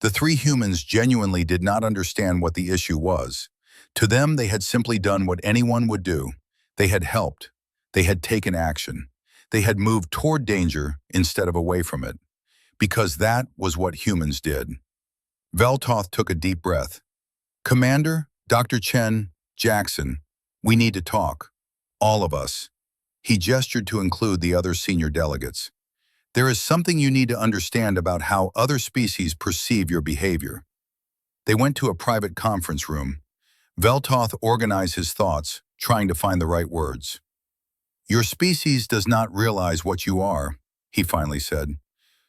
The three humans genuinely did not understand what the issue was. To them, they had simply done what anyone would do. They had helped. They had taken action. They had moved toward danger instead of away from it, because that was what humans did. Veltoth took a deep breath. "Commander, Dr. Chen, Jackson, we need to talk. All of us." He gestured to include the other senior delegates. "There is something you need to understand about how other species perceive your behavior." They went to a private conference room. Veltoth organized his thoughts, trying to find the right words. "Your species does not realize what you are," he finally said.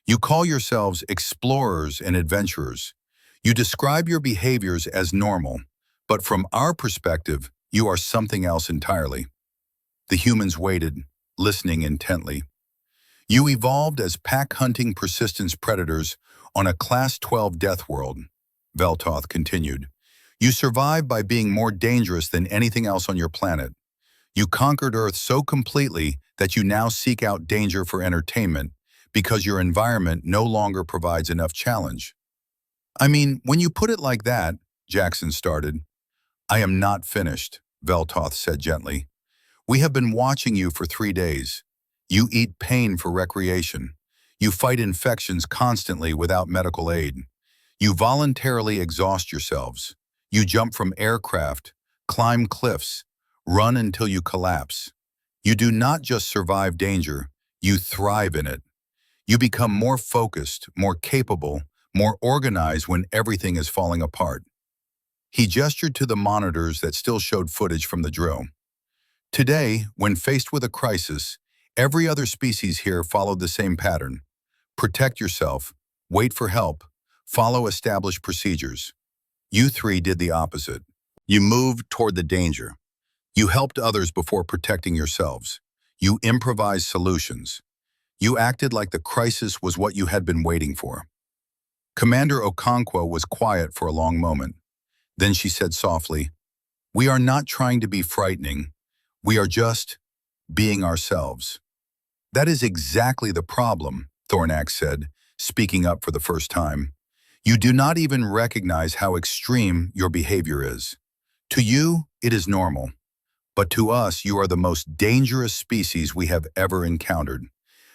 "You call yourselves explorers and adventurers. You describe your behaviors as normal, but from our perspective, you are something else entirely." The humans waited, listening intently. "You evolved as pack-hunting persistence predators on a Class 12 Deathworld," Veltoth continued. "You survived by being more dangerous than anything else on your planet. You conquered Earth so completely that you now seek out danger for entertainment because your environment no longer provides enough challenge." "I mean, when you put it like that," Jackson started. "I am not finished," Veltoth said gently. "We have been watching you for 3 days. You eat pain for recreation. You fight infections constantly without medical aid. You voluntarily exhaust yourselves. You jump from aircraft, climb cliffs, run until you collapse. You do not just survive danger, you thrive in it. You become more focused, more capable, more organized when everything is falling apart." He gestured to the monitors that still showed footage from the drill. Today, when faced with a crisis, every other species here followed the same pattern. Protect yourself, wait for help, follow established procedures. You three did the opposite. You moved toward the danger. You helped others before protecting yourselves. You improvised solutions. You acted like the crisis was what you had been waiting for. Commander Okonkwo was quiet for a long moment. Then she said softly, "We are not trying to be frightening. We are just being ourselves." "That is exactly the problem," Thornax said, speaking up for the first time. "You do not even recognize how extreme your behavior is. To you, it is normal. But to us, you are the most dangerous species we have ever encountered.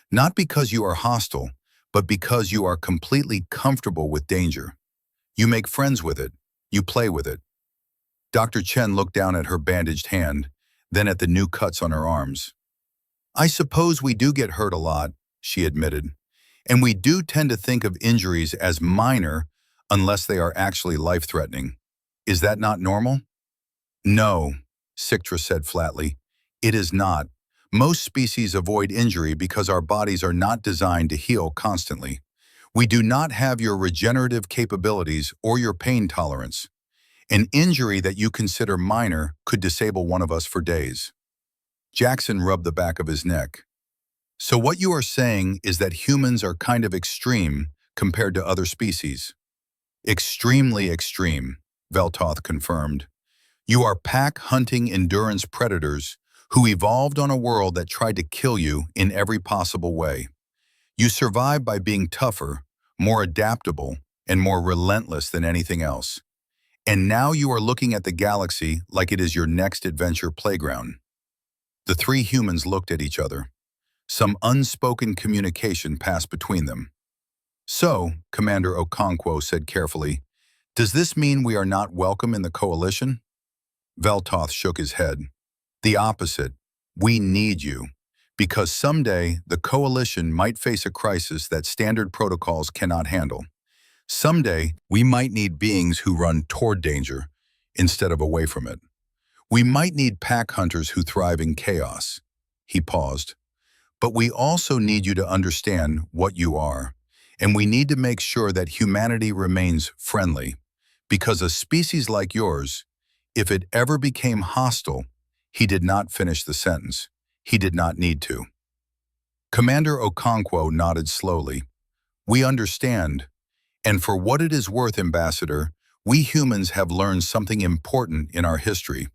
Not because you are hostile, but because you are completely comfortable with danger. You make friends with it. You play with it." Dr. Chen looked down at her bandaged hand, then at the new cuts on her arms. "I suppose we do get hurt a lot," she admitted. "And we do tend to think of injuries as minor unless they are actually life-threatening. Is that not normal?" "No," Cictra said flatly. "It is not. Most species avoid injury because our bodies are not designed to heal constantly. We do not have your regenerative capabilities or your pain tolerance. An injury that you consider minor could disable one of us for days." Jackson rubbed the back of his neck. "So what you are saying is that humans are kind of extreme compared to other species?" "Extremely extreme," Veltoth confirmed. "You are pack-hunting endurance predators who evolved on a world that tried to kill you in every possible way. You survive by being tougher, more adaptable, and more relentless than anything else. And now you are looking at the galaxy like it is your next adventure playground." The three humans looked at each other. Some unspoken communication passed between them. "So," Commander Okonkwo said carefully, "does this mean we are not welcome in the coalition?" Veltoth shook his head. "The opposite. We need you. Because someday, the coalition might face a crisis that standard protocols cannot handle. Someday, we might need beings who run toward danger instead of away from it. We might need pack hunters who thrive in chaos." He paused. "But we also need you to understand what you are. And we need to make sure that humanity remains friendly. Because a species like yours, if it ever became hostile," he did not finish the sentence. He did not need to. Commander Okonkwo nodded slowly. "We understand. And for what it is worth, Ambassador, we humans have learned something important in our history.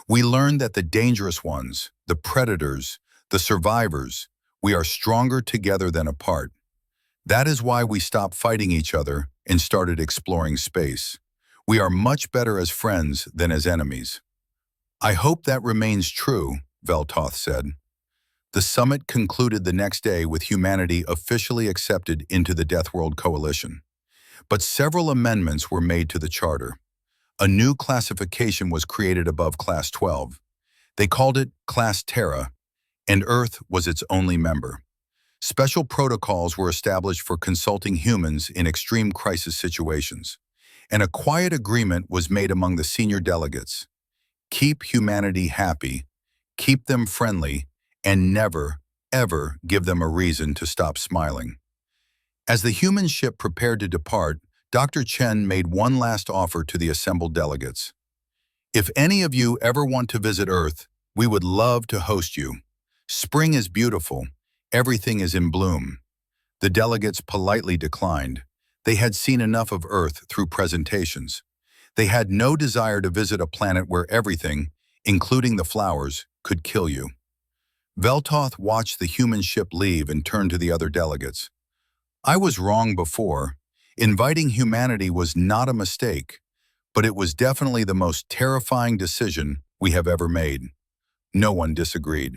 We learned that the dangerous ones, the predators, the survivors, we are stronger together than apart. That is why we stopped fighting each other and started exploring space. We are much better as friends than as enemies." "I hope that remains true," Veltoth said. The summit concluded the next day with humanity officially accepted into the Deathworld Coalition. But several amendments were made to the charter. A new classification was created above Class 12. They called it Class Terra, and Earth was its only member. Special protocols were established for consulting humans in extreme crisis situations, and a quiet agreement was made among the senior delegates. Keep humanity happy, keep them friendly, and never, ever give them a reason to stop smiling. As the human ship prepared to depart, Dr. Chen made one last offer to the assembled delegates. "If any of you ever want to visit Earth, we would love to host you. Spring is beautiful. Everything is in bloom." The delegates politely declined. They had seen enough of Earth through presentations. They had no desire to visit a planet where everything, including the flowers, could kill you. Veltoth watched the human ship leave and turned to the other delegates. "I was wrong before. Inviting humanity was not a mistake, but it was definitely the most terrifying decision we have ever made." No one disagreed.